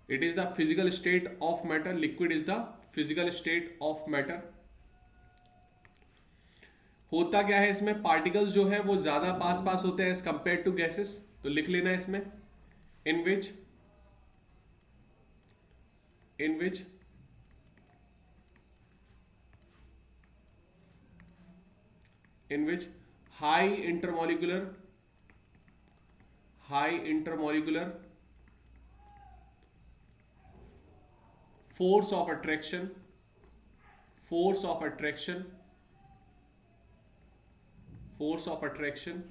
It is the physical state of matter, liquid is the physical state of matter. होता क्या है इसमें, particles जो है वो ज्यादा पास पास होते हैं एज कंपेयर टू गैसेस, तो लिख लेना इसमें in which in which in which high intermolecular force of attraction force of attraction force of attraction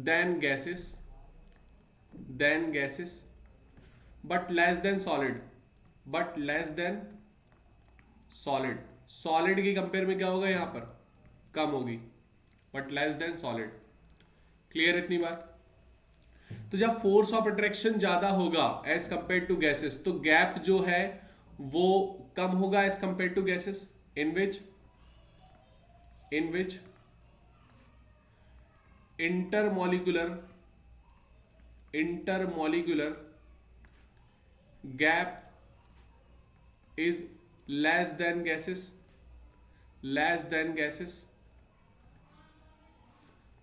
than gases but less than solid solid की कंपेयर में क्या होगा यहां पर, कम होगी, but less than solid. Clear इतनी बात। तो जब फोर्स ऑफ अट्रैक्शन ज्यादा होगा एज कंपेयर टू गैसेस, तो गैप जो है वो कम होगा as compare to gases, in which intermolecular gap is less than gases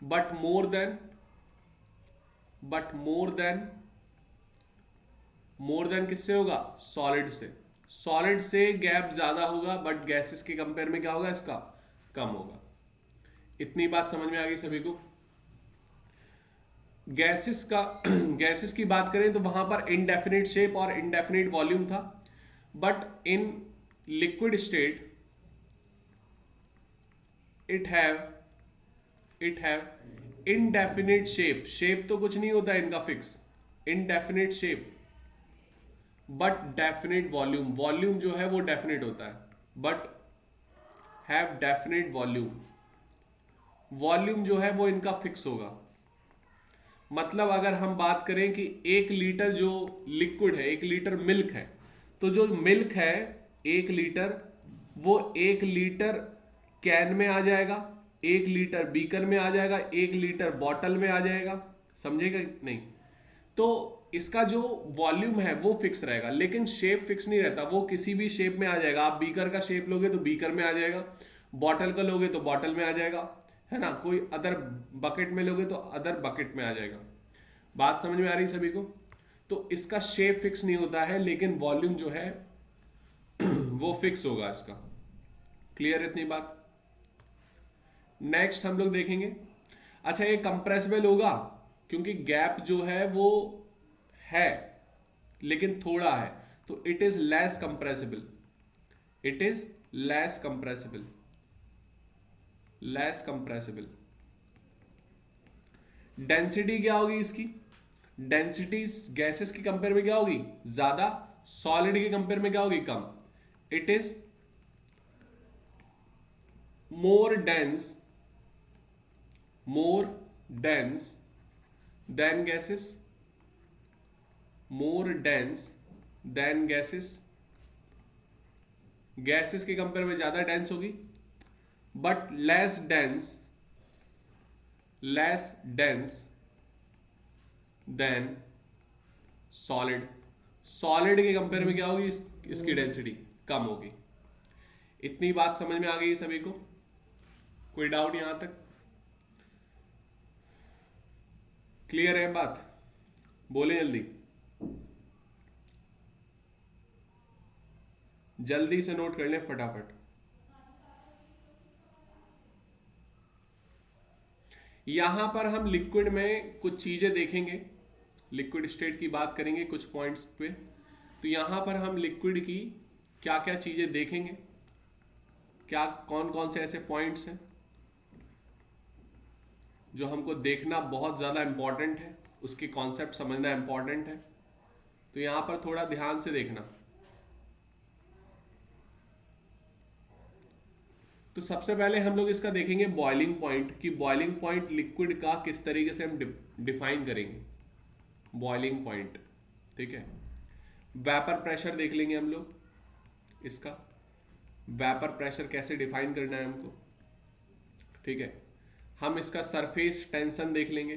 but more than किससे होगा, सॉलिड से। सॉलिड से गैप ज्यादा होगा बट गैसेस के कंपेयर में क्या होगा इसका, कम होगा। इतनी बात समझ में आ गई सभी को। गैसेस की बात करें तो वहां पर इनडेफिनिट शेप और इनडेफिनिट वॉल्यूम था, but in liquid state it have indefinite shape तो कुछ नहीं होता इनका fix, indefinite shape but definite volume जो है वो डेफिनिट होता है, बट हैव डेफिनिट वॉल्यूम जो है वो इनका फिक्स होगा। मतलब अगर हम बात करें कि 1 लीटर जो लिक्विड है, 1 लीटर मिल्क है, तो जो मिल्क है 1 लीटर, वो 1 लीटर कैन में आ जाएगा, 1 लीटर बीकर में आ जाएगा, 1 लीटर बॉटल में आ जाएगा, समझेगा नहीं। तो इसका जो वॉल्यूम है वो फिक्स रहेगा, लेकिन शेप फिक्स नहीं रहता, वो किसी भी शेप में आ जाएगा। आप बीकर का शेप लोगे तो बीकर में आ जाएगा, बॉटल का लोगे तो बॉटल में आ जाएगा, है ना। कोई अदर बकेट में लोगे तो अदर बकेट में आ जाएगा। बात समझ में आ रही सभी को। तो इसका शेप फिक्स नहीं होता है, लेकिन वॉल्यूम जो है वो फिक्स होगा इसका। क्लियर इतनी बात। नेक्स्ट हम लोग देखेंगे, अच्छा ये कंप्रेसिबल होगा क्योंकि गैप जो है वो है लेकिन थोड़ा है, तो it is less compressible, it is less compressible, less compressible. Density क्या होगी इसकी, डेंसिटी गैसेस की कंपेयर में क्या होगी, ज्यादा, सॉलिड की कंपेयर में क्या होगी, कम। It is more dense than gases, more dense than gases, gases के कंपेयर में ज्यादा डेंस होगी, but less dense than solid, solid के कंपेयर में क्या होगी, इसकी डेंसिटी कम होगी। इतनी बात समझ में आ गई सभी को, कोई डाउट यहां तक, क्लियर है बात, बोले जल्दी, जल्दी से नोट कर लें फटाफट। यहां पर हम लिक्विड में कुछ चीजें देखेंगे, लिक्विड स्टेट की बात करेंगे कुछ पॉइंट्स पे। तो यहां पर हम लिक्विड की क्या क्या चीजें देखेंगे, क्या कौन कौन से ऐसे पॉइंट्स हैं जो हमको देखना बहुत ज़्यादा इंपॉर्टेंट है, उसके कॉन्सेप्ट समझना इंपॉर्टेंट है। तो यहां पर थोड़ा ध्यान से देखना। तो सबसे पहले हम लोग इसका देखेंगे बॉइलिंग पॉइंट, कि बॉइलिंग पॉइंट लिक्विड का किस तरीके से हम डिफाइन करेंगे, बॉइलिंग पॉइंट, ठीक है। वेपर प्रेशर देख लेंगे हम लोग, इसका वेपर प्रेशर कैसे डिफाइन करना है हमको, ठीक है। हम इसका सरफेस टेंशन देख लेंगे,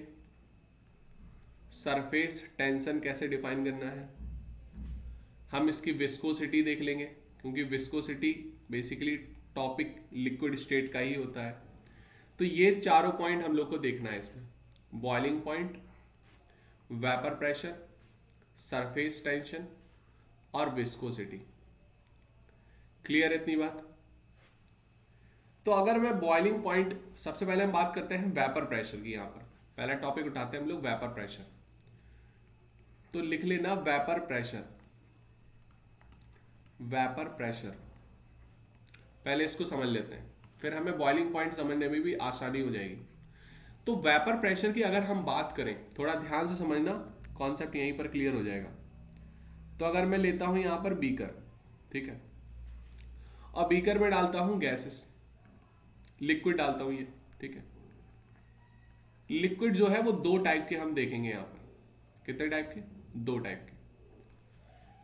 सरफेस टेंशन कैसे डिफाइन करना है, हम इसकी विस्कोसिटी देख लेंगे, क्योंकि viscosity basically topic liquid state का ही होता है। तो ये चारों पॉइंट हम लोग को देखना है इसमें, boiling point, vapour pressure, surface tension और विस्कोसिटी। क्लियर इतनी बात? तो अगर मैं बॉइलिंग पॉइंट, सबसे पहले हम बात करते हैं वेपर प्रेशर की। यहां पर पहला टॉपिक उठाते हैं हम लोग वेपर प्रेशर। तो लिख लेना वेपर प्रेशर, वेपर प्रेशर। पहले इसको समझ लेते हैं, फिर हमें बॉइलिंग पॉइंट समझने में भी आसानी हो जाएगी। तो वेपर प्रेशर की अगर हम बात करें, थोड़ा ध्यान से समझना, कॉन्सेप्ट यहीं पर क्लियर हो जाएगा। तो अगर मैं लेता हूं यहां पर बीकर, ठीक है, और बीकर में डालता हूं गैसेस, लिक्विड डालता हूं ये, ठीक है। लिक्विड जो है वो दो टाइप के हम देखेंगे यहां पर। कितने टाइप के? दो टाइप के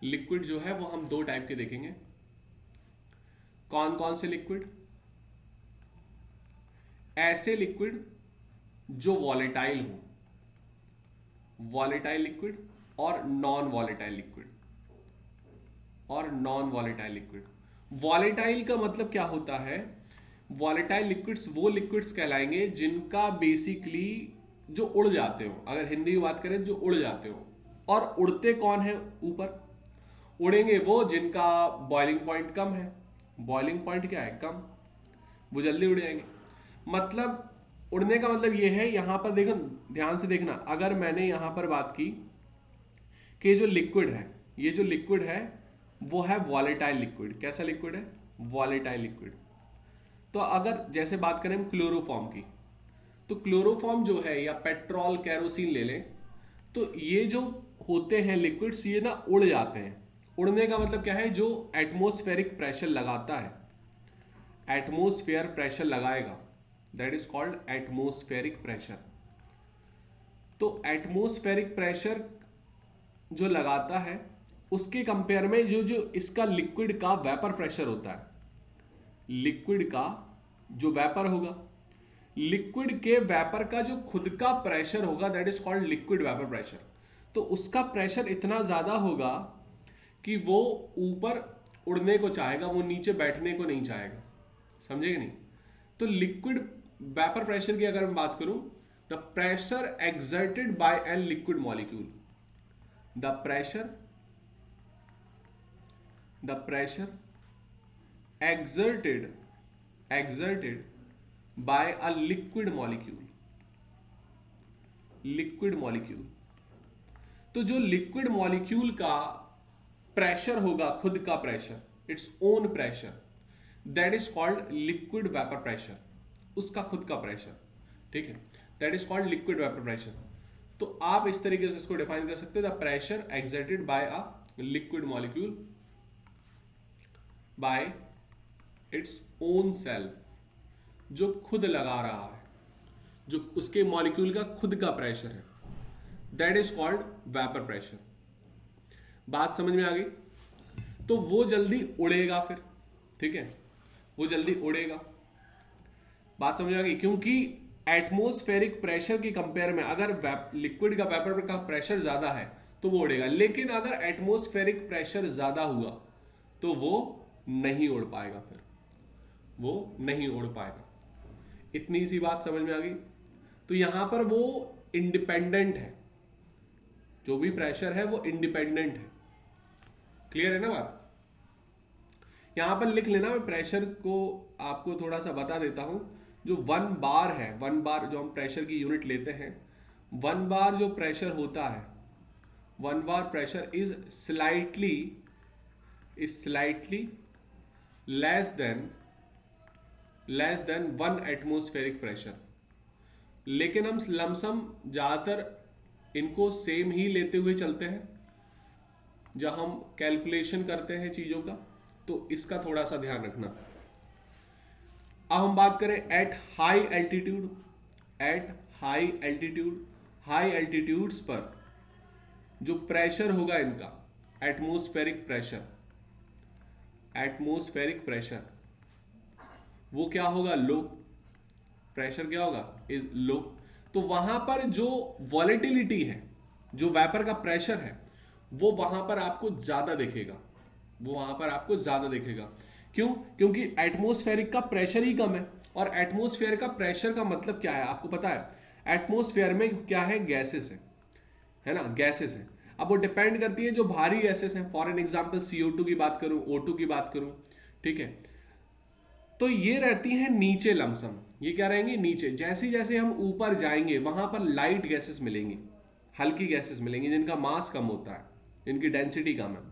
लिक्विड जो है वो हम दो टाइप के देखेंगे। कौन कौन से लिक्विड? ऐसे लिक्विड जो वॉलेटाइल हो, वॉलेटाइल लिक्विड, और नॉन वॉलेटाइल लिक्विड, और नॉन वॉलेटाइल लिक्विड। वॉलेटाइल का मतलब क्या होता है? वॉलेटाइल लिक्विड्स वो लिक्विड्स कहलाएंगे जिनका बेसिकली जो उड़ जाते हो, अगर हिंदी में बात करें जो उड़ जाते हो। और उड़ते कौन है ऊपर? उड़ेंगे वो जिनका बॉइलिंग पॉइंट कम है। बॉइलिंग पॉइंट क्या है? कम, वो जल्दी उड़ जाएंगे। मतलब उड़ने का मतलब ये है, यहां पर देखो, ध्यान से देखना, अगर मैंने यहां पर बात की कि जो लिक्विड है, ये जो लिक्विड है वो है वॉलेटाइल लिक्विड। कैसा लिक्विड है? Volatile liquid. तो अगर जैसे बात करें हम क्लोरोफॉर्म की, तो क्लोरोफॉर्म जो है, या पेट्रोल कैरोसिन ले लें, तो ये जो होते हैं लिक्विड्स, ये ना उड़ जाते हैं। उड़ने का मतलब क्या है? जो एटमॉस्फेरिक प्रेशर लगाता है, एटमॉस्फेयर प्रेशर लगाएगा, that is called atmospheric pressure. तो एटमॉस्फेरिक प्रेशर जो लगाता है, उसके कंपेयर में जो जो इसका लिक्विड का वेपर प्रेशर होता है, लिक्विड का जो वेपर होगा, लिक्विड के वेपर का जो खुद का प्रेशर होगा, that is called liquid vapour pressure. तो उसका प्रेशर इतना ज्यादा होगा कि वो ऊपर उड़ने को चाहेगा, वो नीचे बैठने को नहीं चाहेगा। समझेगा नहीं? तो लिक्विड वेपर प्रेशर की अगर मैं बात करूं, the pressure exerted by an liquid molecule, द प्रेशर exerted by a liquid molecule। तो जो लिक्विड मॉलिक्यूल का प्रेशर होगा, खुद का pressure, its own pressure, that is called liquid vapour pressure. उसका खुद का प्रेशर, ठीक है, that is called liquid vapour pressure. तो आप इस तरीके से इसको डिफाइन कर सकते हैं, the pressure exerted bye a liquid molecule by its own self, जो खुद लगा रहा है, जो उसके मॉलिक्यूल का खुद का प्रेशर है, that is called vapour pressure. बात समझ में आ गई? तो वो जल्दी उड़ेगा फिर, ठीक है, वो जल्दी उड़ेगा। बात समझ में आ गई? क्योंकि एटमॉस्फेरिक प्रेशर की कंपेयर में अगर लिक्विड का वेपर का प्रेशर ज्यादा है तो वो उड़ेगा, लेकिन अगर एटमॉस्फेरिक प्रेशर ज्यादा हुआ तो वो नहीं उड़ पाएगा, फिर वो नहीं उड़ पाएगा। इतनी सी बात समझ में आ गई? तो यहां पर वो इंडिपेंडेंट है, जो भी प्रेशर है वो इंडिपेंडेंट है। क्लियर है ना बात? यहां पर लिख लेना, मैं प्रेशर को आपको थोड़ा सा बता देता हूं। जो 1 बार है, 1 बार जो हम प्रेशर की यूनिट लेते हैं, 1 बार जो प्रेशर होता है, 1 bar pressure is slightly less than 1 atmospheric pressure. लेकिन हम लमसम ज्यादातर इनको सेम ही लेते हुए चलते हैं जब हम कैलकुलेशन करते हैं चीजों का, तो इसका थोड़ा सा ध्यान रखना। अब हम बात करें एट हाई एल्टीट्यूड्स पर जो प्रेशर होगा इनका, एटमॉस्फेरिक प्रेशर, वो क्या होगा? लो। प्रेशर क्या होगा? Is low. तो वहां पर जो वॉलेटिलिटी है, जो वेपर का प्रेशर है वो वहां पर आपको ज्यादा दिखेगा, वो वहां पर आपको ज्यादा दिखेगा। क्यों? क्योंकि एटमॉस्फेरिक का प्रेशर ही कम है, और एटमॉस्फेयर का प्रेशर का मतलब क्या है आपको पता है? एटमॉस्फेयर में क्या है? गैसेस है ना, गैसेस है। अब वो डिपेंड करती है जो भारी गैसेस हैं, फॉर एन एग्जाम्पल CO2 की बात करूं, O2 की बात करूं, ठीक है, तो ये रहती हैं नीचे लमसम। ये क्या रहेंगी? नीचे। जैसे जैसे हम ऊपर जाएंगे वहां पर लाइट गैसेस मिलेंगी, हल्की गैसेस मिलेंगी जिनका मास कम होता है, जिनकी डेंसिटी कम है,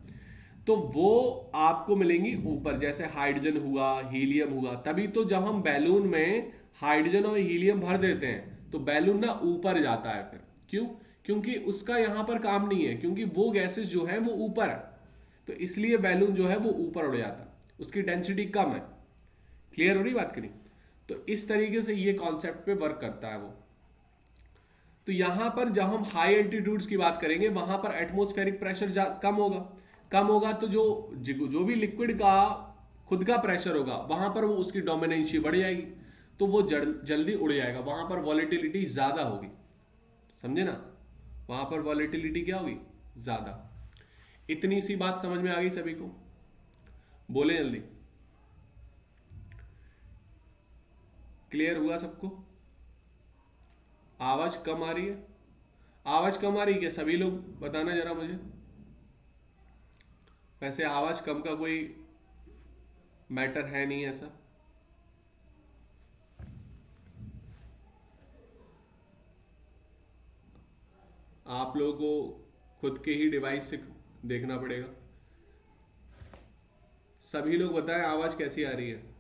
तो वो आपको मिलेंगी ऊपर, जैसे हाइड्रोजन हुआ, हीलियम हुआ। तभी तो जब हम बैलून में हाइड्रोजन और हीलियम भर देते हैं तो बैलून ना ऊपर जाता है फिर। क्यों? क्योंकि उसका यहां पर काम नहीं है, क्योंकि वो गैसेस जो है वो ऊपर है, तो इसलिए बैलून जो है वो ऊपर उड़ जाता है, उसकी डेंसिटी कम है। क्लियर हो रही बात करी? तो इस तरीके से ये कॉन्सेप्ट पे वर्क करता है वो। तो यहां पर जब हम हाई एल्टीट्यूड्स की बात करेंगे वहां पर एटमॉस्फेरिक प्रेशर कम होगा। कम होगा तो जो जो भी लिक्विड का खुद का प्रेशर होगा वहां पर वो उसकी डोमिनेंसी बढ़ जाएगी, तो वो जल्दी उड़ जाएगा, वहां पर वॉलेटिलिटी ज्यादा होगी। समझे ना? वहां पर वॉलेटिलिटी क्या होगी? ज्यादा। इतनी सी बात समझ में आ गई सभी को? बोले जल्दी। क्लियर हुआ सबको? आवाज कम आ रही है? आवाज कम आ रही है क्या? सभी लोग बताना जरा मुझे। वैसे आवाज कम का कोई मैटर है नहीं ऐसा। आप लोगों को खुद के ही डिवाइस से देखना पड़ेगा। सभी लोग बताएं आवाज कैसी आ रही है।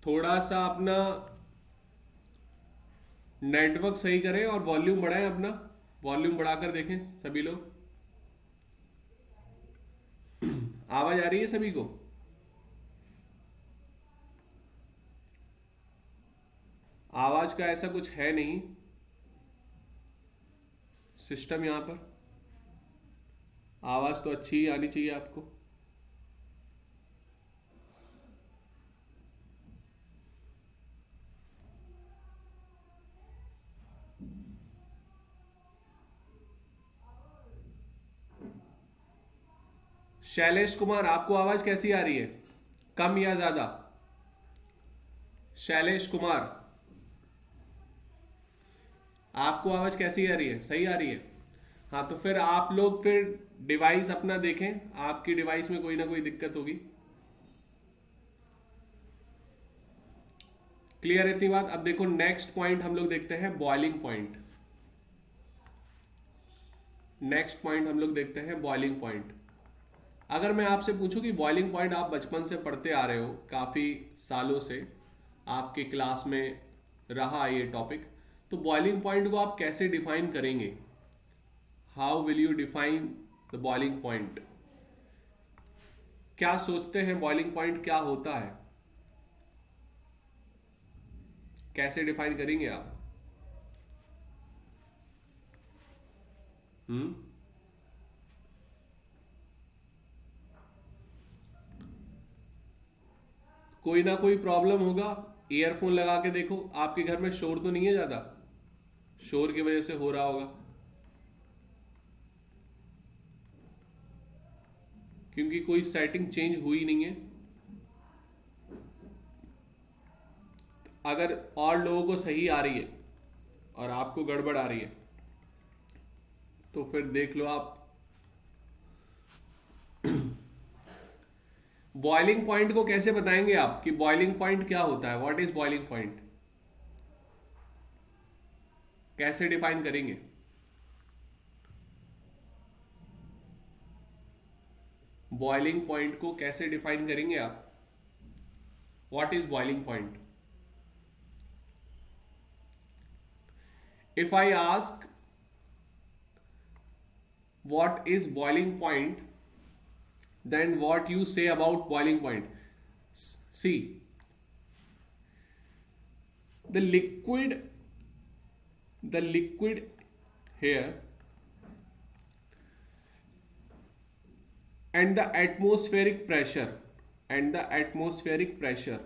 थोड़ा सा अपना नेटवर्क सही करें और वॉल्यूम बढ़ाएं अपना। वॉल्यूम बढ़ाकर देखें सभी लोग। आवाज आ रही है सभी को? आवाज का ऐसा कुछ है नहीं सिस्टम यहां पर। आवाज तो अच्छी ही आनी चाहिए आपको। शैलेश कुमार, आपको आवाज कैसी आ रही है? कम या ज्यादा? शैलेश कुमार, आपको आवाज कैसी आ रही है? सही आ रही है? हाँ, तो फिर आप लोग फिर डिवाइस अपना देखें, आपकी डिवाइस में कोई ना कोई दिक्कत होगी। क्लियर है इतनी बात? अब देखो नेक्स्ट पॉइंट हम लोग देखते हैं, बॉइलिंग पॉइंट। नेक्स्ट पॉइंट हम लोग देखते हैं बॉइलिंग पॉइंट। अगर मैं आपसे पूछूं कि बॉइलिंग पॉइंट आप बचपन से पढ़ते आ रहे हो, काफ़ी सालों से आपके क्लास में रहा ये टॉपिक, तो बॉइलिंग पॉइंट को आप कैसे डिफाइन करेंगे? How will you define the boiling point? क्या सोचते हैं बॉइलिंग पॉइंट क्या होता है? कैसे डिफाइन करेंगे आप? हम्म? कोई ना कोई प्रॉब्लम होगा। ईयरफोन लगा के देखो, आपके घर में शोर तो नहीं है ज्यादा? शोर की वजह से हो रहा होगा, क्योंकि कोई सेटिंग चेंज हुई नहीं है। अगर और लोगों को सही आ रही है और आपको गड़बड़ आ रही है तो फिर देख लो आप। बॉइलिंग पॉइंट को कैसे बताएंगे आप कि बॉइलिंग पॉइंट क्या होता है? What is boiling point? कैसे डिफाइन करेंगे? बॉइलिंग पॉइंट को कैसे डिफाइन करेंगे आप? What is boiling point? If I ask what is boiling point, then what you say about boiling point? See, the liquid here and the atmospheric pressure, and the atmospheric pressure,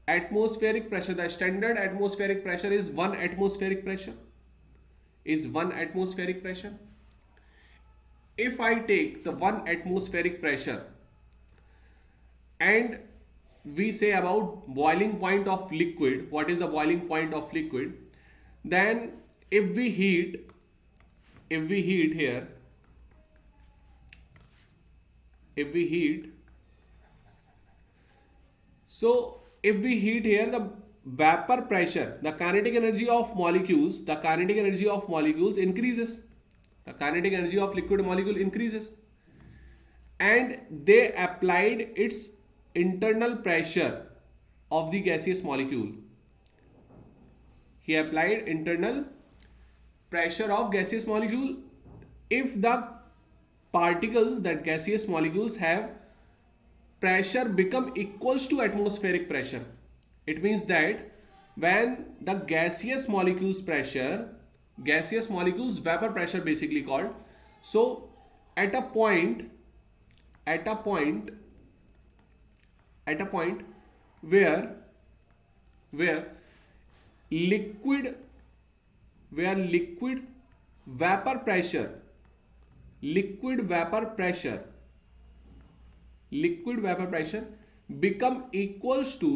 the standard atmospheric pressure is 1 atmospheric pressure, is 1 atmospheric pressure. If I take the 1 atmospheric pressure and we say about boiling point of liquid, what is the boiling point of liquid? Then if we heat here, if we heat here, the vapor pressure, the kinetic energy of molecules increases. The kinetic energy of liquid molecule increases, and they applied its internal pressure of the gaseous molecule. He applied internal pressure of gaseous molecule. If the particles, that gaseous molecules have pressure become equals to atmospheric pressure, it means that when the gaseous molecules vapor pressure basically called, so at a point where liquid vapor pressure becomes equals to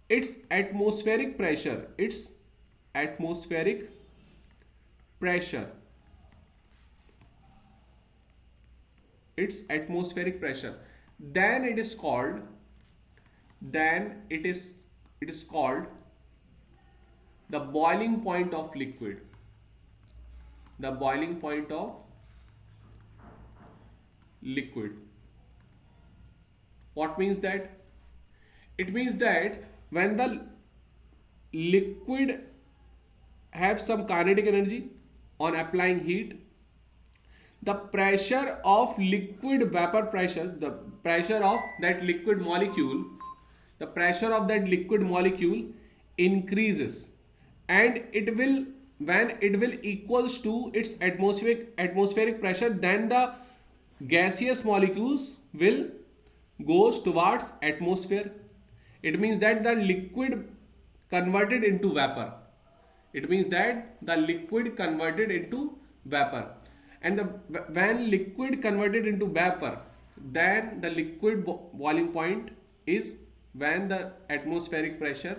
its atmospheric pressure, then it is called the boiling point of liquid. The boiling point of liquid. What means that? It means that when the liquid have some kinetic energy on applying heat, the pressure of liquid vapor pressure, the pressure of that liquid molecule, increases, and it will, when it will equals to its atmospheric pressure, then the gaseous molecules will goes towards atmosphere. It means that the liquid converted into vapor. And when liquid converted into vapor, then the liquid boiling point is when the atmospheric pressure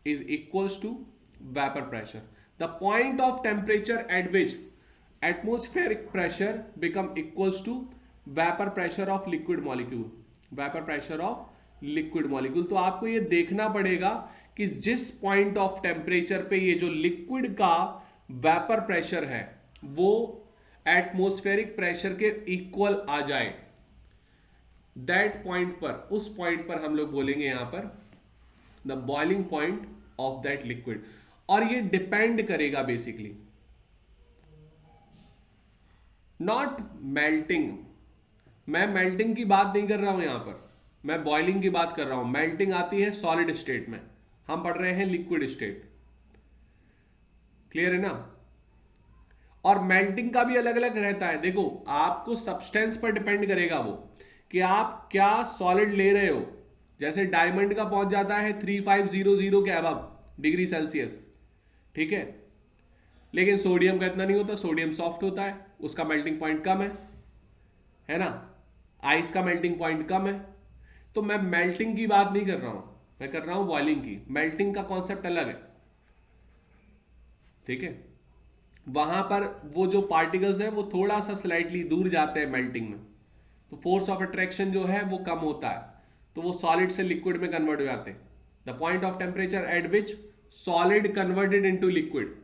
is equals to vapor pressure. The point of temperature at which atmospheric pressure become equals to vapor pressure of liquid molecule. तो आपको ये देखना पड़ेगा कि जिस point of temperature पे ये जो लिक्विड का वेपर प्रेशर है वो एटमॉस्फेरिक प्रेशर के इक्वल आ जाए, दैट पॉइंट पर, उस पॉइंट पर हम लोग बोलेंगे यहां पर the boiling point of that liquid. और ये डिपेंड करेगा बेसिकली नॉट मेल्टिंग. मैं मेल्टिंग की बात नहीं कर रहा हूं यहां पर, मैं बॉइलिंग की बात कर रहा हूं. मेल्टिंग आती है सॉलिड स्टेट में, हम पढ़ रहे हैं लिक्विड स्टेट. क्लियर है ना? और मेल्टिंग का भी अलग अलग रहता है. देखो आपको सब्सटेंस पर डिपेंड करेगा वो कि आप क्या सॉलिड ले रहे हो. जैसे डायमंड का पहुंच जाता है 3500 के अबव डिग्री सेल्सियस, ठीक है, लेकिन सोडियम का इतना नहीं होता. सोडियम सॉफ्ट होता है, उसका मेल्टिंग पॉइंट कम है ना. आइस का मेल्टिंग पॉइंट कम है. तो मैं मेल्टिंग की बात नहीं कर रहा हूं, मैं कर रहा हूं बॉइलिंग की. मेल्टिंग का कॉन्सेप्ट अलग है, ठीक है. वहां पर वो जो पार्टिकल्स है वो थोड़ा सा स्लाइटली दूर जाते हैं मेल्टिंग में, तो फोर्स ऑफ अट्रैक्शन जो है वो कम होता है, तो वो सॉलिड से लिक्विड में कन्वर्ट हो जाते हैं. The point of temperature at which solid converted into liquid,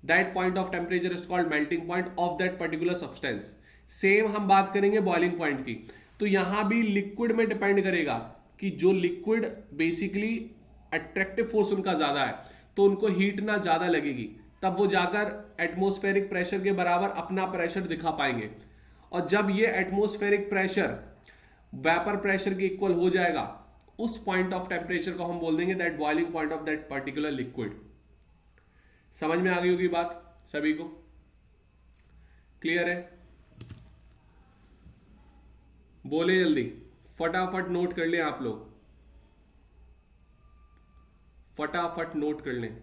that point of temperature is called melting point of that particular substance. Same हम बात करेंगे बॉइलिंग पॉइंट की. तो यहां भी लिक्विड में डिपेंड करेगा कि जो लिक्विड बेसिकली अट्रैक्टिव फोर्स उनका ज्यादा है तो उनको हीट ना ज्यादा लगेगी, तब वो जाकर एटमॉस्फेरिक प्रेशर के बराबर अपना प्रेशर दिखा पाएंगे। और जब ये एटमॉस्फेरिक प्रेशर वेपर प्रेशर के इक्वल हो जाएगा, उस पॉइंट ऑफ टेम्परेचर को हम बोल देंगे that boiling point of that particular liquid. समझ में आ गई होगी बात सभी को? क्लियर है? बोले जल्दी, फटाफट नोट कर लें आप लोग, फटाफट नोट कर लें।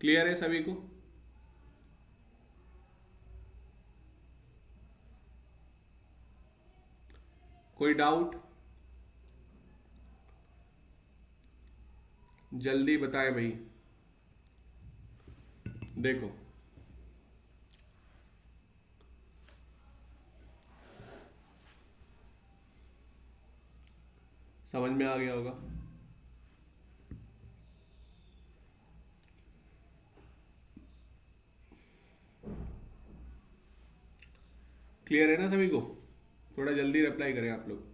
क्लियर है सभी को? कोई डाउट? जल्दी बताएं भाई। देखो समझ में आ गया होगा। क्लियर है ना सभी को? थोड़ा जल्दी रिप्लाई करें आप लोग।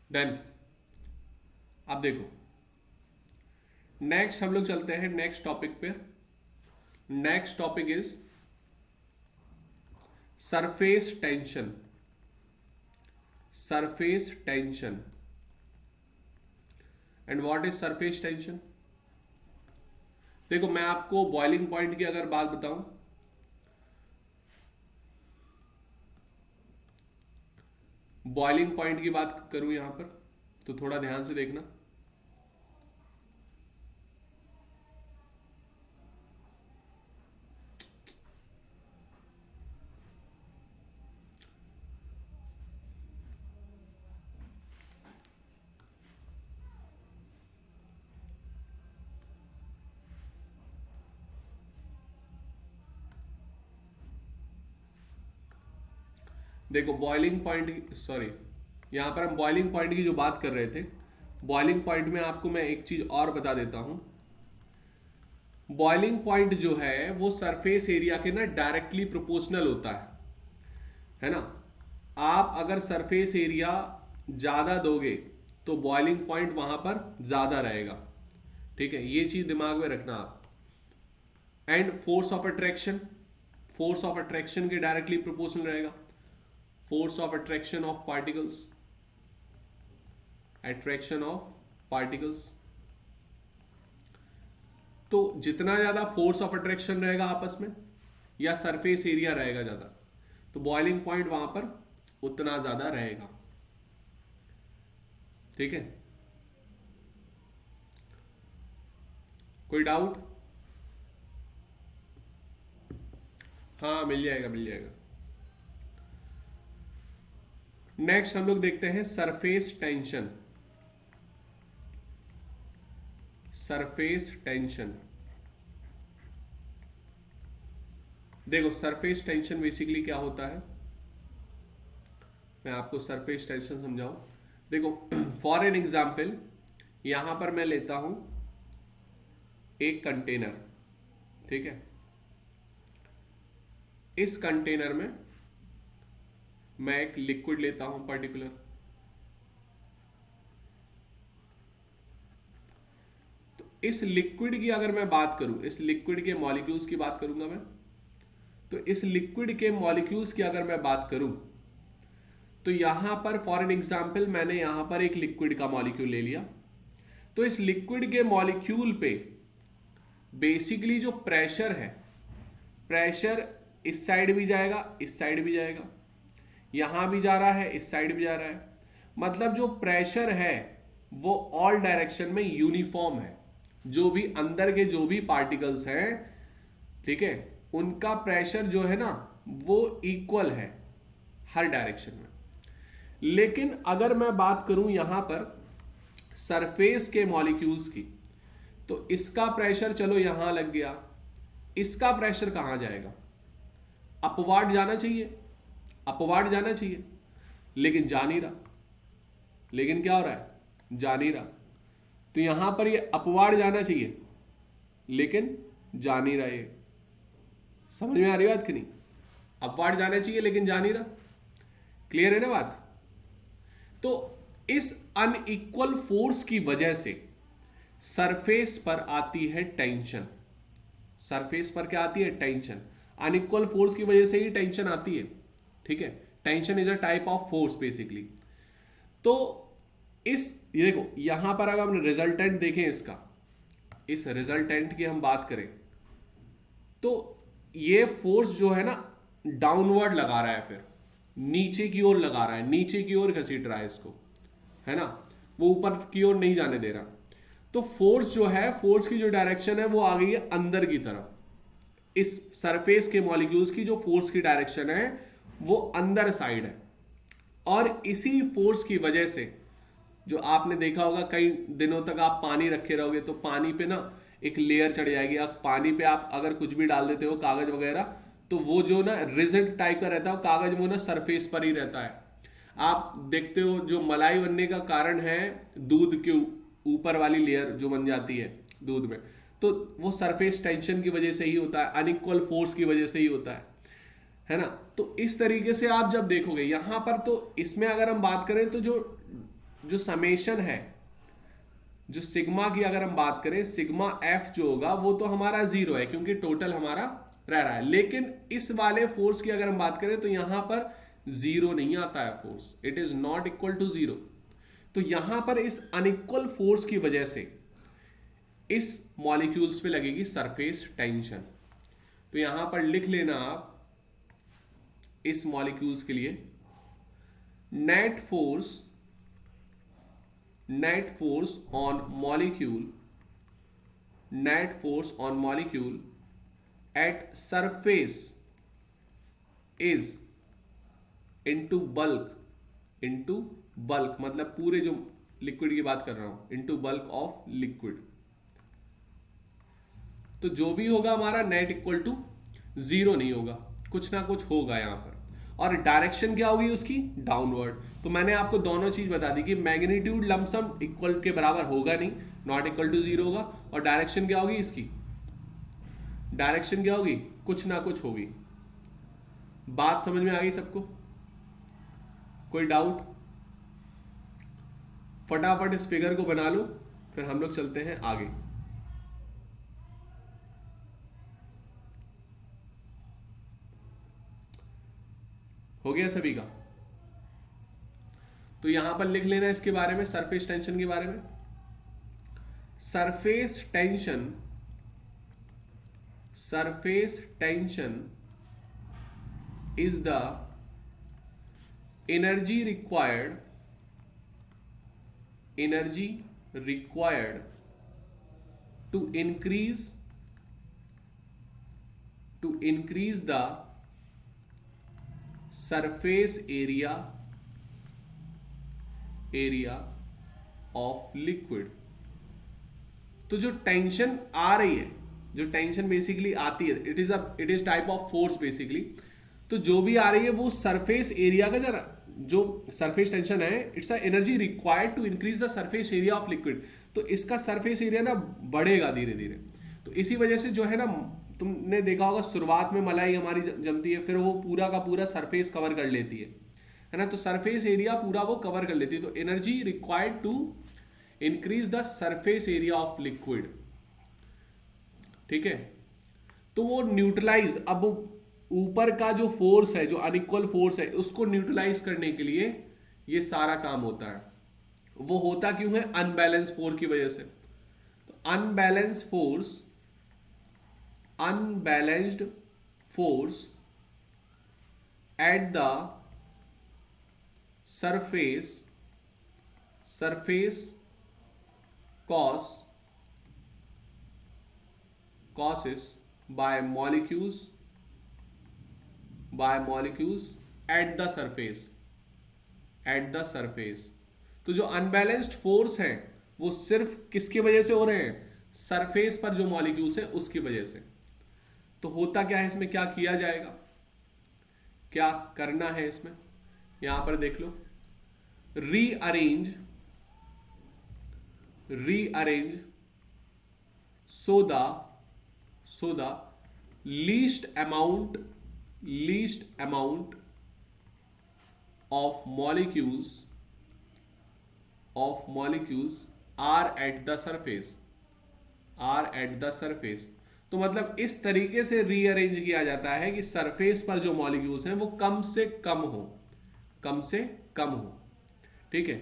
डन। अब देखो नेक्स्ट हम लोग चलते हैं नेक्स्ट टॉपिक पे। Next topic is surface tension. Surface tension. And what is surface tension? देखो मैं आपको बॉइलिंग पॉइंट की अगर बात बताऊं, बॉइलिंग पॉइंट की बात करूं यहां पर, तो थोड़ा ध्यान से देखना। देखो बॉइलिंग पॉइंट, सॉरी यहां पर हम बॉइलिंग पॉइंट की जो बात कर रहे थे, बॉइलिंग पॉइंट में आपको मैं एक चीज और बता देता हूं। बॉइलिंग पॉइंट जो है वो सरफेस एरिया के ना डायरेक्टली प्रोपोर्शनल होता है ना। आप अगर सरफेस एरिया ज्यादा दोगे तो बॉइलिंग पॉइंट वहां पर ज्यादा रहेगा, ठीक है, ये चीज दिमाग में रखना आप। And force of attraction, force of attraction के डायरेक्टली प्रोपोर्शनल रहेगा। Force of attraction of particles, attraction of particles, तो जितना ज्यादा फोर्स ऑफ अट्रैक्शन रहेगा आपस में या सरफेस एरिया रहेगा ज्यादा, तो बॉइलिंग पॉइंट वहां पर उतना ज्यादा रहेगा, ठीक है। कोई डाउट? हाँ मिल जाएगा, मिल जाएगा। नेक्स्ट हम लोग देखते हैं सरफेस टेंशन। सरफेस टेंशन, देखो सरफेस टेंशन बेसिकली क्या होता है, मैं आपको सरफेस टेंशन समझाऊं। देखो फॉर एन एग्जाम्पल यहां पर मैं लेता हूं एक कंटेनर, ठीक है। इस कंटेनर में मैं एक लिक्विड लेता हूं पर्टिकुलर, तो इस लिक्विड की अगर मैं बात करूं, इस लिक्विड के मॉलिक्यूल्स की बात करूंगा मैं, तो इस लिक्विड के मॉलिक्यूल्स की अगर मैं बात करूं तो यहां पर फॉर एन एग्जाम्पल मैंने यहां पर एक लिक्विड का मॉलिक्यूल ले लिया, तो इस लिक्विड के मॉलिक्यूल पे बेसिकली जो प्रेशर है, प्रेशर इस साइड भी जाएगा, इस साइड भी जाएगा, यहां भी जा रहा है, इस साइड भी जा रहा है, मतलब जो प्रेशर है वो ऑल डायरेक्शन में यूनिफॉर्म है। जो भी अंदर के जो भी पार्टिकल्स हैं, ठीक है, उनका प्रेशर जो है ना वो इक्वल है हर डायरेक्शन में। लेकिन अगर मैं बात करूं यहां पर सरफेस के मॉलिक्यूल्स की, तो इसका प्रेशर चलो यहां लग गया, इसका प्रेशर कहां जाएगा? अपवार्ड जाना चाहिए, अपवार्ड जाना चाहिए, लेकिन जा नहीं रहा। लेकिन क्या हो रहा है, जा नहीं रहा। तो यहां पर ये अपवार्ड जाना चाहिए लेकिन जा नहीं रहा। ये समझ में आ रही बात कि नहीं? अपवार्ड जाना चाहिए लेकिन जा नहीं रहा। क्लियर है ना बात? तो इस अनइक्वल फोर्स की वजह से सरफेस पर आती है टेंशन। सरफेस पर क्या आती है, टेंशन। अनइक्वल फोर्स की वजह से ही टेंशन आती है, ठीक है। Tension is a type of force basically. तो ये देखो यहां पर अगर हम रिजल्टेंट देखें इसका, इस रिजल्टेंट की हम बात करें तो ये फोर्स जो है ना डाउनवर्ड लगा रहा है, फिर नीचे की ओर लगा रहा है, नीचे की ओर घसीट रहा है इसको, है ना, वो ऊपर की ओर नहीं जाने दे रहा। तो फोर्स जो है, फोर्स की जो डायरेक्शन है वो आ गई है अंदर की तरफ। इस सरफेस के मॉलिक्यूल्स की जो फोर्स की डायरेक्शन है वो अंदर साइड है। और इसी फोर्स की वजह से जो आपने देखा होगा कई दिनों तक आप पानी रखे रहोगे तो पानी पे ना एक लेयर चढ़ जाएगी। आप पानी पे आप अगर कुछ भी डाल देते हो कागज वगैरह तो वो जो ना रिजिड टाइप का रहता है कागज, वो ना सरफेस पर ही रहता है। आप देखते हो जो मलाई बनने का कारण है दूध के ऊपर वाली लेयर जो बन जाती है दूध में, तो वो सरफेस टेंशन की वजह से ही होता है, अनइक्वल फोर्स की वजह से ही होता है ना। तो इस तरीके से आप जब देखोगे यहां पर, तो इसमें अगर हम बात करें तो जो समेशन है, जो सिग्मा की अगर हम बात करें, सिग्मा एफ जो होगा वो तो हमारा 0 है क्योंकि टोटल हमारा रह रहा है। लेकिन इस वाले फोर्स की अगर हम बात करें तो यहां पर 0 नहीं आता है force, it is not equal to 0। तो यहां पर इस अनइक्वल फोर्स की वजह से इस मॉलिक्यूल्स पे लगेगी सरफेस टेंशन। तो यहां पर लिख लेना आप इस मॉलिक्यूल्स के लिए net force on molecule at surface is into bulk मतलब पूरे जो लिक्विड की बात कर रहा हूं, इनटू बल्क ऑफ लिक्विड। तो जो भी होगा हमारा नेट इक्वल टू 0 नहीं होगा, कुछ ना कुछ होगा यहां पर। और डायरेक्शन क्या होगी उसकी, डाउनवर्ड। तो मैंने आपको दोनों चीज बता दी कि मैग्नीट्यूड लमसम इक्वल के बराबर होगा नहीं, नॉट इक्वल टू 0 होगा। और डायरेक्शन क्या होगी इसकी, डायरेक्शन क्या होगी, कुछ ना कुछ होगी। बात समझ में आ गई सबको? कोई डाउट? फटाफट इस फिगर को बना लो फिर हम लोग चलते हैं आगे। हो गया सभी का? तो यहां पर लिख लेना इसके बारे में, सरफेस टेंशन के बारे में। Surface tension is the energy required to increase the surface area of liquid। तो जो टेंशन आ रही है, जो टेंशन बेसिकली आती है, it is type of force basically. तो जो भी आ रही है वो सरफेस एरिया का, जरा जो सरफेस टेंशन है, it's a energy required to increase the surface area of liquid. तो इसका सरफेस एरिया ना बढ़ेगा धीरे धीरे। तो इसी वजह से जो है ना, तुमने देखा होगा शुरुआत में मलाई हमारी जमती है, फिर वो पूरा का पूरा सरफेस कवर कर लेती है ना। तो सरफेस एरिया पूरा वो कवर कर लेती है। तो energy required to increase the surface area of liquid, ठीक है। तो वो न्यूट्रलाइज, अब ऊपर का जो फोर्स है, जो अनइक्वल फोर्स है, उसको न्यूट्रलाइज करने के लिए ये सारा काम होता है। वो होता क्यों है, अनबैलेंस फोर्स की वजह से। तो unbalanced force at the surface causes by molecules at the surface। तो जो अनबैलेंस्ड फोर्स है वो सिर्फ किसकी वजह से हो रहे हैं, सरफेस पर जो मॉलिक्यूल्स है उसकी वजह से। तो होता क्या है, इसमें क्या किया जाएगा, क्या करना है इसमें, यहां पर देख लो, rearrange so the least amount of molecules are at the surface। तो मतलब इस तरीके से रीअरेंज किया जाता है कि सरफेस पर जो मॉलिक्यूल्स हैं वो कम से कम हो। ठीक है,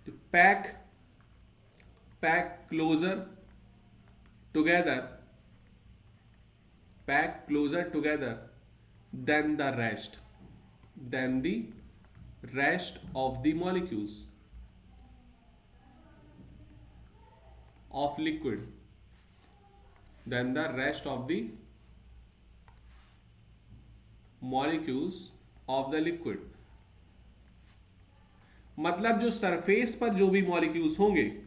तो pack closer together than the rest of the molecules of liquid, than the rest of the molecules of the liquid। मतलब जो सरफेस पर जो भी मॉलिक्यूल्स होंगे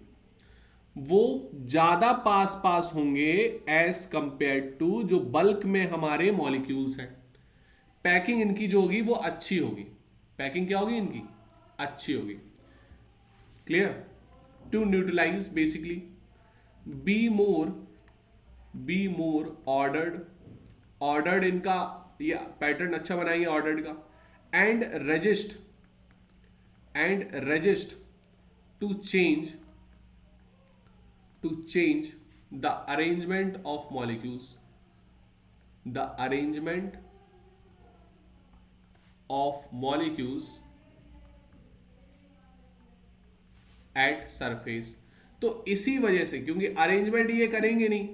वो ज्यादा पास होंगे एज कंपेयर टू जो बल्क में हमारे मॉलिक्यूल्स हैं। पैकिंग इनकी जो होगी वो अच्छी होगी। पैकिंग क्या होगी इनकी, अच्छी होगी। Clear? To neutralize basically, be more ordered इनका ये पैटर्न अच्छा बनाएंगे ऑर्डर्ड का, and resist to change the arrangement of molecules at surface। तो इसी वजह से, क्योंकि अरेंजमेंट ये करेंगे नहीं,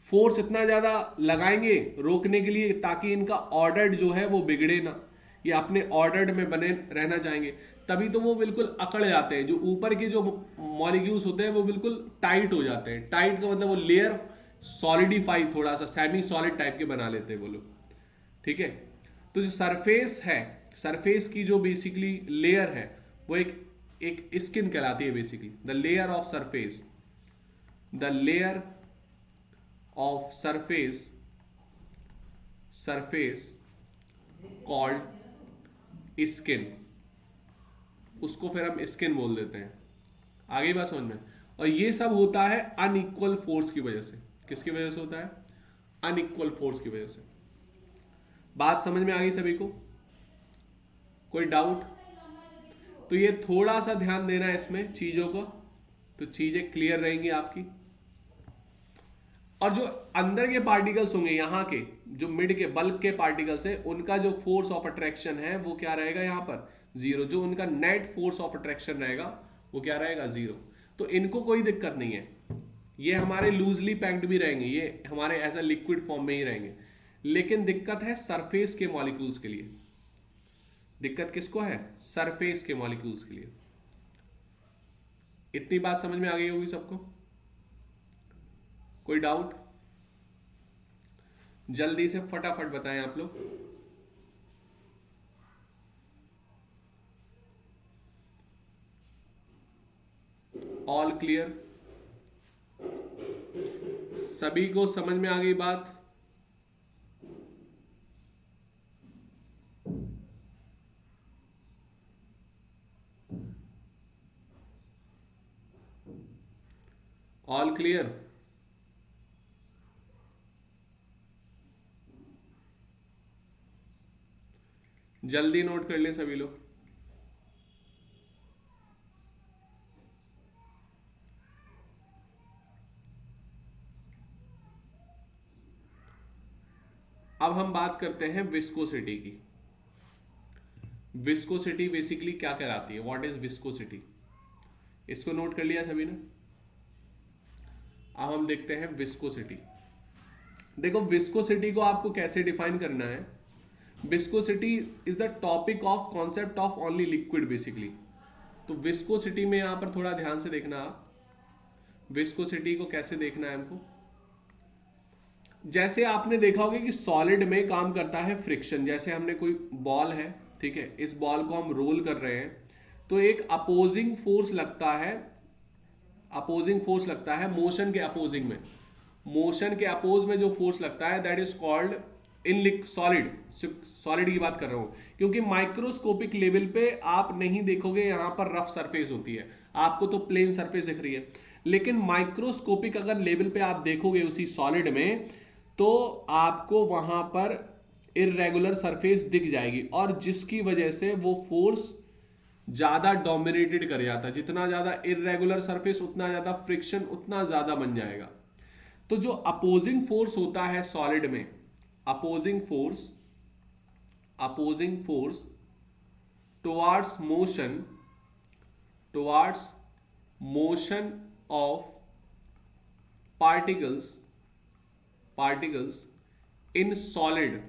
फोर्स इतना ज्यादा लगाएंगे रोकने के लिए ताकि इनका ऑर्डर्ड जो है वो बिगड़े ना, ये अपने ऑर्डर्ड में बने रहना चाहेंगे, तभी तो वो बिल्कुल अकड़ जाते हैं। जो ऊपर के जो मॉलिक्यूल्स होते हैं वो बिल्कुल टाइट हो जाते हैं। टाइट का मतलब वो लेयर सॉलिडिफाई, थोड़ा सा सेमी सॉलिड टाइप के बना लेते हैं वो लोग। ठीक है, तो जो सरफेस है, सरफेस की जो बेसिकली लेयर है वो एक स्किन कहलाती है basically. The layer of surface called skin, उसको फिर हम स्किन बोल देते हैं। आगे बात समझ में? और ये सब होता है अनइक्वल फोर्स की वजह से। किसकी वजह से होता है? अनइक्वल फोर्स की वजह से। बात समझ में आ गई सभी को? कोई डाउट? तो ये थोड़ा सा ध्यान देना है इसमें चीजों को, तो चीजें क्लियर रहेंगी आपकी। और जो अंदर के पार्टिकल्स होंगे, यहाँ के जो मिड के बल्क के पार्टिकल्स है, उनका जो फोर्स ऑफ अट्रैक्शन है वो क्या रहेगा यहाँ पर? जीरो। जो उनका नेट फोर्स ऑफ अट्रैक्शन रहेगा वो क्या रहेगा? जीरो। तो इनको कोई दिक्कत नहीं है, ये हमारे लूजली पैक्ड भी रहेंगे, ये हमारे ऐसा लिक्विड फॉर्म में ही रहेंगे। लेकिन दिक्कत है सरफेस के मॉलिक्यूल्स के लिए। दिक्कत किसको है? सरफेस के मॉलिक्यूल्स के लिए। इतनी बात समझ में आ गई होगी सबको? कोई डाउट? जल्दी से फटाफट बताएं आप लोग। All clear? सभी को समझ में आ गई बात? All clear? जल्दी नोट कर लें सभी लोग। अब हम बात करते हैं विस्कोसिटी की। विस्कोसिटी बेसिकली क्या कहलाती है? What is viscosity? इसको नोट कर लिया सभी ने? अब हम देखते हैं विस्कोसिटी। देखो, विस्कोसिटी को आपको कैसे डिफाइन करना है? Viscosity is the topic of concept of only liquid basically. तो विस्कोसिटी में यहां पर थोड़ा ध्यान से देखना आप, विस्कोसिटी को कैसे देखना है हमको। जैसे आपने देखा होगा कि सॉलिड में काम करता है फ्रिक्शन। जैसे हमने कोई बॉल है, ठीक है, इस बॉल को हम रोल कर रहे हैं तो एक अपोजिंग फोर्स लगता है मोशन के अपोजिंग में। मोशन के अपोज में जो फोर्स लगता है that is called in solid solid की बात कर रहा हूं, क्योंकि माइक्रोस्कोपिक लेवल पे आप नहीं देखोगे यहां पर रफ सरफेस होती है, आपको तो प्लेन सरफेस दिख रही है, लेकिन माइक्रोस्कोपिक अगर लेवल पे आप देखोगे उसी सॉलिड में, तो आपको वहां पर इरेगुलर सरफेस दिख जाएगी, और जिसकी वजह से वो फोर्स ज्यादा डोमिनेटेड कर जाता है। जितना ज्यादा इरेगुलर सरफेस, उतना ज्यादा फ्रिक्शन उतना ज्यादा बन जाएगा। तो जो अपोजिंग फोर्स होता है सॉलिड में, opposing force towards motion of particles in solid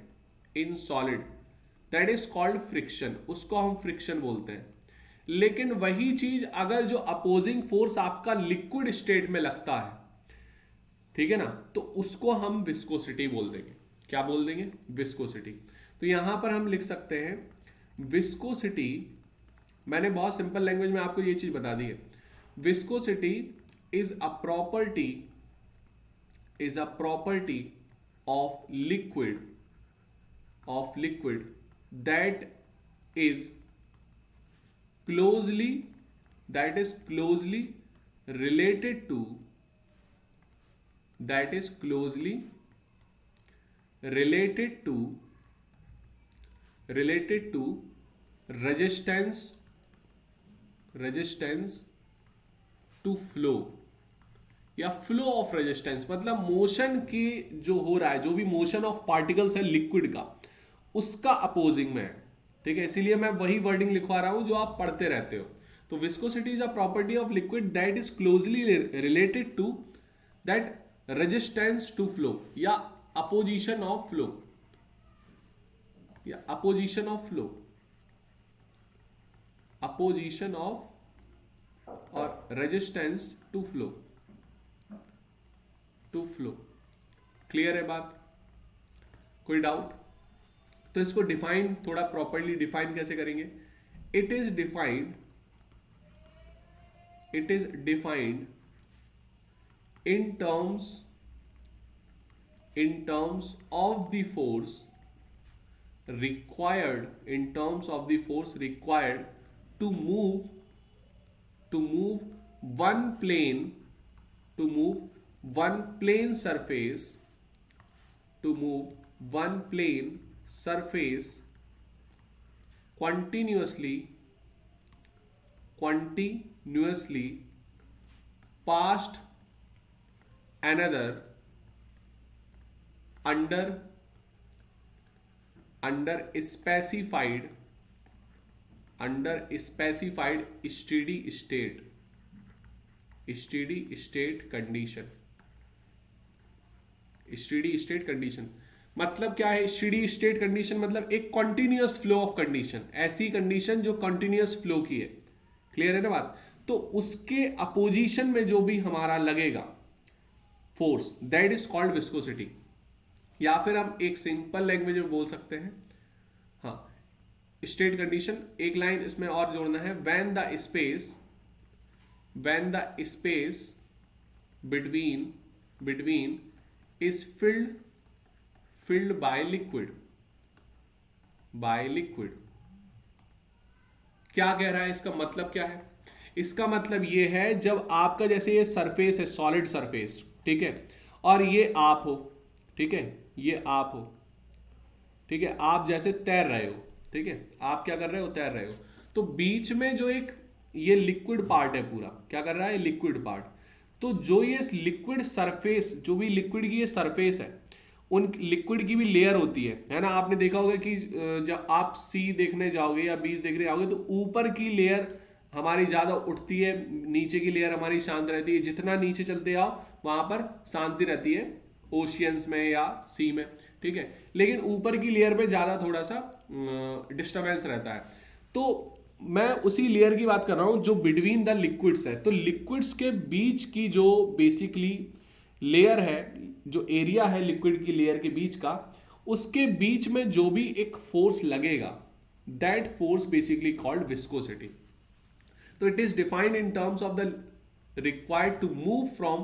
that is called friction, उसको हम फ्रिक्शन बोलते हैं। लेकिन वही चीज अगर जो अपोजिंग फोर्स आपका लिक्विड स्टेट में लगता है, ठीक है ना, तो उसको हम विस्कोसिटी बोल देंगे। क्या बोल देंगे? विस्कोसिटी। तो यहां पर हम लिख सकते हैं विस्कोसिटी, मैंने बहुत सिंपल लैंग्वेज में आपको ये चीज बता दी है। Viscosity is a property of liquid that is closely related to resistance to flow या फ्लो ऑफ रेजिस्टेंस, मतलब मोशन की जो हो रहा है, जो भी मोशन ऑफ पार्टिकल्स है लिक्विड का, उसका अपोजिंग में है। ठीक है, इसीलिए मैं वही वर्डिंग लिखवा रहा हूं जो आप पढ़ते रहते हो। तो viscosity is a property of liquid that is closely related to that resistance to flow या अपोजिशन ऑफ फ्लो और रेजिस्टेंस टू फ्लो क्लियर है बात? कोई डाउट? तो इसको डिफाइन थोड़ा प्रॉपर्ली डिफाइन कैसे करेंगे? It is defined in terms of the force required to move one plane surface continuously past another under specified steady state condition। मतलब क्या है स्टेडी स्टेट कंडीशन? मतलब एक कॉन्टिन्यूअस फ्लो ऑफ कंडीशन, ऐसी condition जो continuous flow की है। Clear है ना बात? तो उसके अपोजिशन में जो भी हमारा लगेगा force, that is called viscosity. या फिर हम एक सिंपल लैंग्वेज में बोल सकते हैं, हाँ, स्टेट कंडीशन। एक लाइन इसमें और जोड़ना है, when the space between is filled by liquid। क्या कह रहा है? इसका मतलब क्या है? इसका मतलब ये है जब आपका जैसे ये सरफेस है, सॉलिड सरफेस, ठीक है, और ये आप हो, ठीक है, ये आप हो, ठीक है, आप जैसे तैर रहे हो, ठीक है, आप क्या कर रहे हो? तैर रहे हो। तो बीच में जो एक ये लिक्विड पार्ट है पूरा, क्या कर रहा है? Liquid part. तो जो ये लिक्विड सरफेस, जो भी लिक्विड की ये सरफेस है, उन लिक्विड की भी लेयर होती है ना? आपने देखा होगा कि जब आप सी देखने जाओगे या बीच देखने जाओगे तो ऊपर की लेयर हमारी ज्यादा उठती है, नीचे की लेयर हमारी शांत रहती है। जितना नीचे चलते आओ वहां पर शांति रहती है, ओशियंस में या सी में, ठीक है, लेकिन ऊपर की लेयर में ज्यादा थोड़ा सा डिस्टर्बेंस रहता है। तो मैं उसी लेयर की बात कर रहा हूं जो बिटवीन द लिक्विड्स है। तो लिक्विड्स के बीच की जो बेसिकली लेयर है, जो एरिया है लिक्विड की लेयर के बीच का, उसके बीच में जो भी एक फोर्स लगेगा, that force basically called viscosity. तो it is defined in terms of the required to move from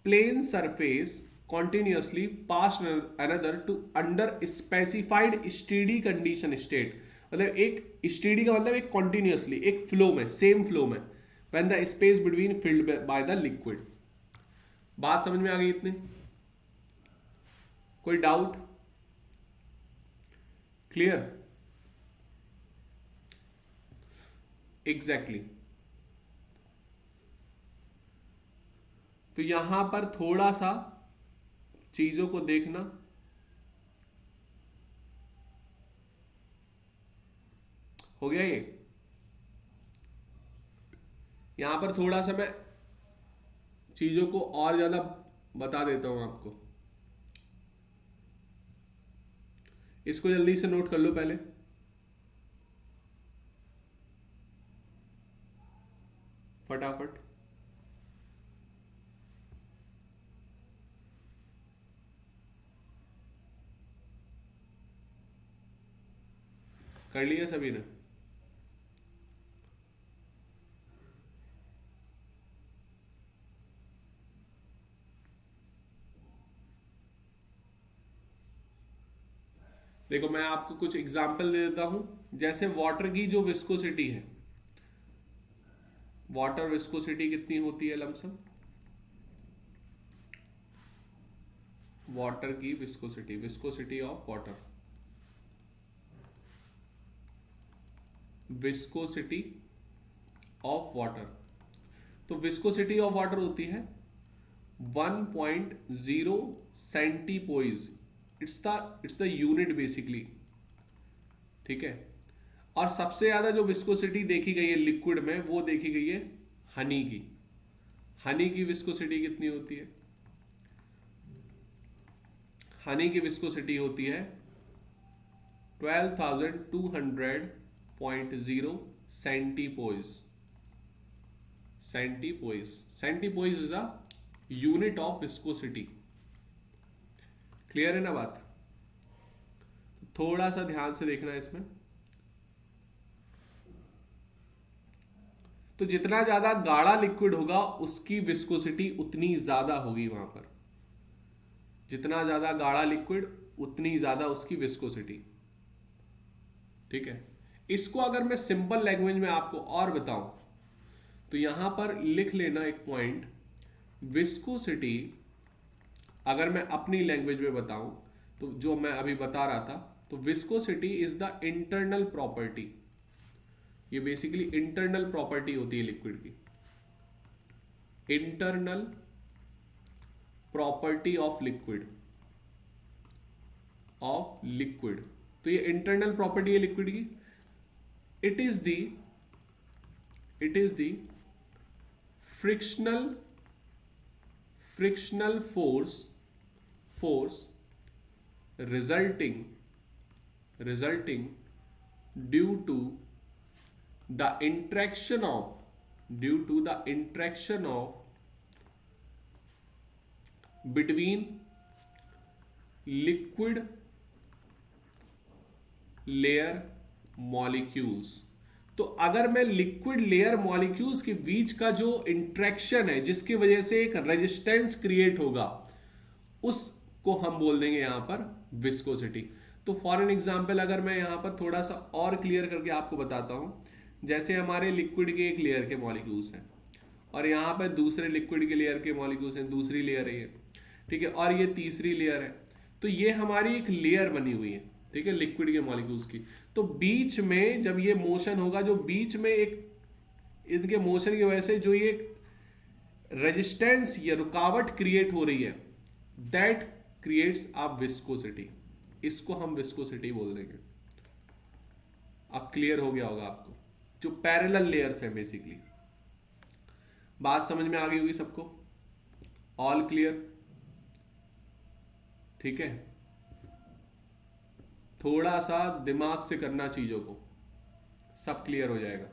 plane surface continuously past another to under specified steady condition state. मतलब एक steady का मतलब एक continuously, एक flow में, same flow में, when the space between filled by the liquid. बात समझ में आ गई इतनी? कोई डाउट? क्लियर? एग्जैक्टली। तो यहां पर थोड़ा सा चीजों को देखना। हो गया ये? यहां पर थोड़ा सा मैं चीजों को और ज्यादा बता देता हूं आपको। इसको जल्दी से नोट कर लो पहले। फटाफट। कर लिया सभी ने? देखो मैं आपको कुछ एग्जाम्पल दे देता हूं। जैसे वाटर की जो विस्कोसिटी है, वाटर विस्कोसिटी कितनी होती है लमसम? वाटर की viscosity, viscosity of water, viscosity of water. तो विस्कोसिटी ऑफ वाटर होती है 1.0 सेंटीपोइज। इट्स द यूनिट बेसिकली, ठीक है। और सबसे ज्यादा जो विस्कोसिटी देखी गई है लिक्विड में, वो देखी गई है हनी की। हनी की विस्कोसिटी कितनी होती है? हनी की विस्कोसिटी होती है 12,200.0 centipoise. Centipoise, centipoise is a unit of viscosity. Clear है ना बात? थोड़ा सा ध्यान से देखना इसमें। तो जितना ज्यादा गाढ़ा लिक्विड होगा उसकी विस्कोसिटी उतनी ज्यादा होगी वहां पर। जितना ज्यादा गाढ़ा लिक्विड उतनी ज्यादा उसकी विस्कोसिटी, ठीक है। इसको अगर मैं सिंपल लैंग्वेज में आपको और बताऊं तो यहां पर लिख लेना एक पॉइंट। विस्कोसिटी अगर मैं अपनी लैंग्वेज में बताऊं तो जो मैं अभी बता रहा था, तो viscosity is the internal property. ये बेसिकली इंटरनल प्रॉपर्टी होती है लिक्विड की। इंटरनल प्रॉपर्टी ऑफ लिक्विड, तो ये इंटरनल प्रॉपर्टी है लिक्विड की। It is the frictional force resulting due to the interaction of between liquid layer molecules। तो अगर मैं लिक्विड लेयर मॉलिक्यूल्स के बीच का जो इंट्रैक्शन है, जिसकी वजह से एक रेजिस्टेंस क्रिएट होगा, उसको हम बोल देंगे यहां पर विस्कोसिटी। तो फॉर एन एग्जांपल अगर मैं यहां पर थोड़ा सा और क्लियर करके आपको बताता हूं, जैसे हमारे लिक्विड के एक लेयर के मॉलिक्यूल्स हैं और यहां पर दूसरे लिक्विड के लेयर के मॉलिक्यूल्स हैं, दूसरी लेयर है ये, ठीक है, और ये तीसरी लेयर है। तो ये हमारी एक लेयर बनी हुई है, ठीक है, लिक्विड के मॉलिक्यूल्स की। तो बीच में जब ये मोशन होगा, जो बीच में एक इनके मोशन की वजह से जो ये रेजिस्टेंस या रुकावट क्रिएट हो रही है, दैट क्रिएट्स अ विस्कोसिटी। इसको हम विस्कोसिटी बोल देंगे। अब क्लियर हो गया होगा आपको। जो पैरेलल लेयर्स है बेसिकली। बात समझ में आ गई होगी सबको? All clear? ठीक है। थोड़ा सा दिमाग से करना चीजों को, सब क्लियर हो जाएगा।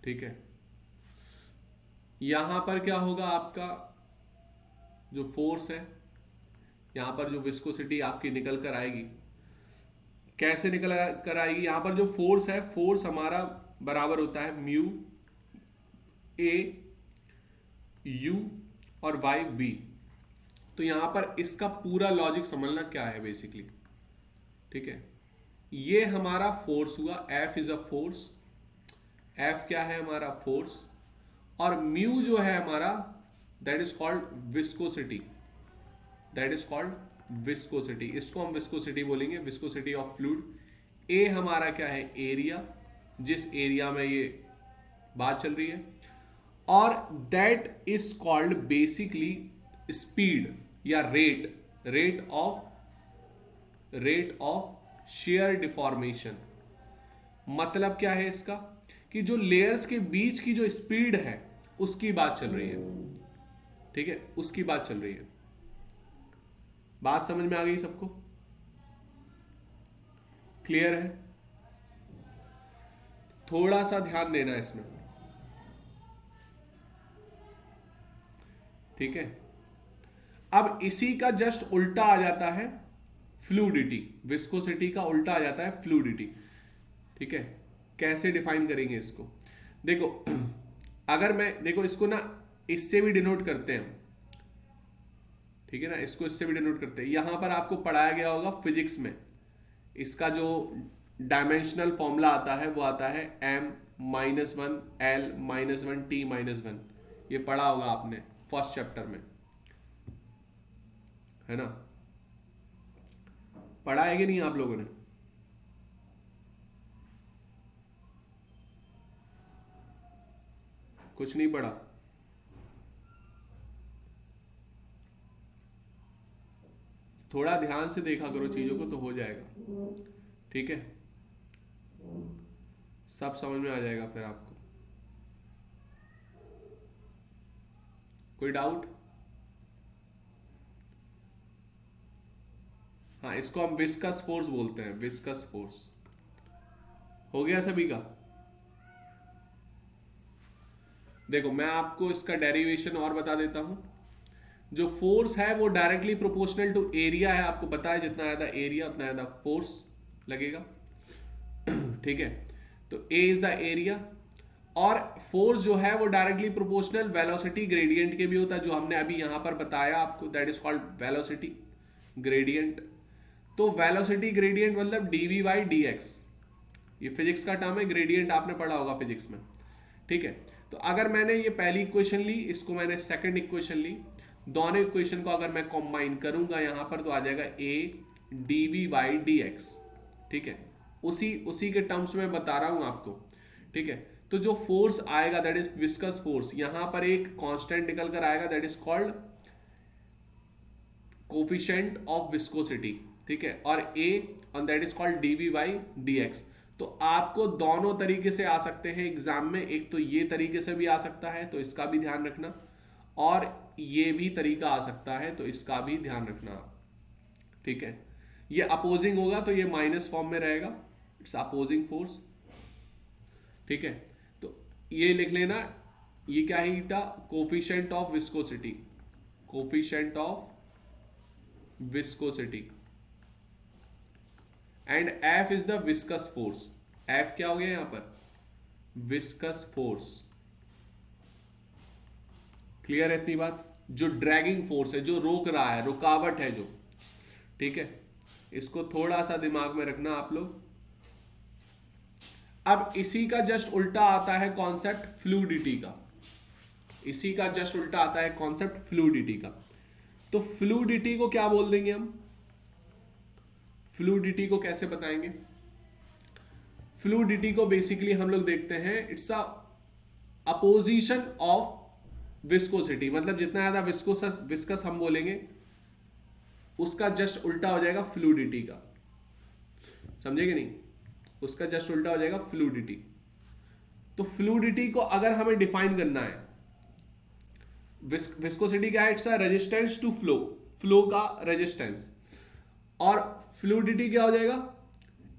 ठीक है। यहां पर क्या होगा, आपका जो फोर्स है, यहां पर जो विस्कोसिटी आपकी निकल कर आएगी, कैसे निकल कर आएगी? यहां पर जो फोर्स है, फोर्स हमारा बराबर होता है म्यू ए यू और वाई बी। तो यहां पर इसका पूरा लॉजिक समझना क्या है बेसिकली, ठीक है। ये हमारा फोर्स हुआ, F is a force, F क्या है हमारा फोर्स, और म्यू जो है हमारा that is called viscosity, that is called viscosity, इसको हम विस्कोसिटी बोलेंगे, विस्कोसिटी ऑफ फ्लूइड। ए हमारा क्या है, एरिया, जिस एरिया में ये बात चल रही है, और that is called basically speed या रेट ऑफ शेयर डिफॉर्मेशन। मतलब क्या है इसका, कि जो लेयर्स के बीच की जो स्पीड है उसकी बात चल रही है, ठीक है, उसकी बात चल रही है। बात समझ में आ गई सबको, क्लियर है? थोड़ा सा ध्यान देना इसमें, ठीक है। अब इसी का जस्ट उल्टा आ जाता है फ्लूइडिटी, विस्कोसिटी का उल्टा आ जाता है फ्लूइडिटी, ठीक है। कैसे डिफाइन करेंगे इसको, देखो अगर मैं, देखो इसको ना इससे भी डिनोट करते हैं, ठीक है ना, इसको इससे भी डिनोट करते हैं। यहां पर आपको पढ़ाया गया होगा फिजिक्स में, इसका जो डायमेंशनल फॉर्मूला आता है वो आता है m-1 l-1 t-1, ये पढ़ा होगा आपने फर्स्ट चैप्टर में, है ना, पढ़ा है कि नहीं आप लोगों ने? कुछ नहीं पढ़ा? थोड़ा ध्यान से देखा करो चीजों को तो हो जाएगा, ठीक है, सब समझ में आ जाएगा फिर आपको। कोई डाउट? हाँ, इसको हम विस्कस फोर्स बोलते हैं, विस्कस फोर्स। हो गया सभी का? देखो मैं आपको इसका डेरिवेशन और बता देता हूं। जो फोर्स है वो डायरेक्टली प्रोपोर्शनल टू एरिया है, आपको पता है जितना ज्यादा एरिया उतना ज्यादा फोर्स लगेगा, ठीक है। तो ए इज द एरिया, और फोर्स जो है वो डायरेक्टली प्रोपोर्शनल वेलोसिटी ग्रेडियंट के भी होता है, जो हमने अभी यहां पर बताया आपको, that is called velocity gradient. तो वेलोसिटी ग्रेडियंट मतलब डीवी बाई डी एक्स, ये फिजिक्स का टर्म है, ग्रेडियंट आपने पढ़ा होगा फिजिक्स में, ठीक है। तो अगर मैंने ये पहली इक्वेशन ली, इसको मैंने सेकंड इक्वेशन ली, दोनों इक्वेशन को अगर मैं कंबाइन करूंगा यहां पर तो आ जाएगा ए डीवी बाई डी एक्स, ठीक है। उसी के टर्म्स में बता रहा हूं आपको, ठीक है। तो जो फोर्स आएगा दैट इज विस्कस फोर्स, यहां पर एक कांस्टेंट निकल कर आएगा that is called coefficient of viscosity, ठीक है, और ए और that is called d v by d x. तो आपको दोनों तरीके से आ सकते हैं एग्जाम में, एक तो ये तरीके से भी आ सकता है तो इसका भी ध्यान रखना, और ये भी तरीका आ सकता है तो इसका भी ध्यान रखना, ठीक है। ये अपोजिंग होगा तो ये माइनस फॉर्म में रहेगा, इट्स अपोजिंग फोर्स, ठीक है। तो ये लिख लेना, ये क्या है eta, coefficient of viscosity, coefficient of viscosity, and F is the viscous force. F क्या हो गया यहां पर, विस्कस फोर्स, क्लियर है इतनी बात? जो ड्रैगिंग फोर्स है, जो रोक रहा है, रुकावट है जो, ठीक है, इसको थोड़ा सा दिमाग में रखना आप लोग। अब इसी का जस्ट उल्टा आता है कॉन्सेप्ट फ्लूइडिटी का, इसी का जस्ट उल्टा आता है कॉन्सेप्ट फ्लूइडिटी का। तो फ्लूइडिटी को क्या बोल देंगे हम, फ्लूइडिटी को कैसे बताएंगे? फ्लूइडिटी को बेसिकली हम लोग देखते हैं it's a opposition of viscosity, मतलब जितना ज्यादा विस्कस हम बोलेंगे उसका जस्ट उल्टा हो जाएगा फ्लूइडिटी का, समझे कि नहीं? उसका जस्ट उल्टा हो जाएगा फ्लूइडिटी। तो फ्लूइडिटी को अगर हमें डिफाइन करना है, विस्कोसिटी क्या है, it's a resistance to flow, flow का रेजिस्टेंस, और फ्लूइडिटी क्या हो जाएगा,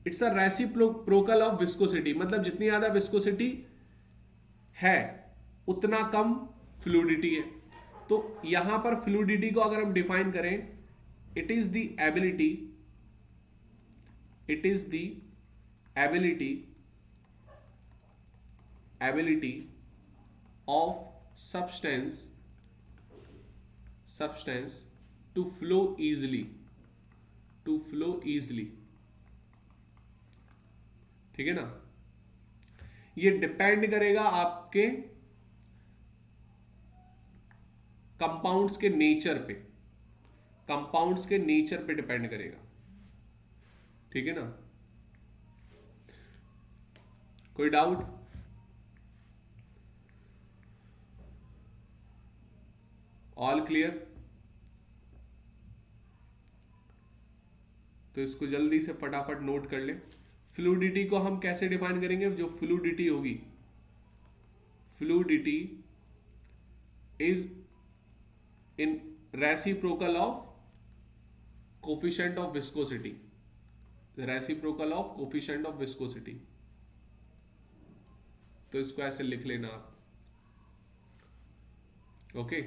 it's a reciprocal of viscosity, मतलब जितनी ज्यादा विस्कोसिटी है उतना कम फ्लूइडिटी है। तो यहां पर फ्लूइडिटी को अगर हम डिफाइन करें, it is the ability, it is the ability of substance substance to flow easily, to flow easily, ठीक है ना। ये डिपेंड करेगा आपके कंपाउंड्स के नेचर पे, कंपाउंड्स के नेचर पे डिपेंड करेगा, ठीक है ना। कोई डाउट? All clear? तो इसको जल्दी से फटाफट नोट कर ले। फ्लूडिटी को हम कैसे डिफाइन करेंगे? जो फ्लूडिटी होगी, fluidity is in reciprocal of coefficient of viscosity, reciprocal of coefficient of viscosity. तो इसको ऐसे लिख लेना आप, ओके।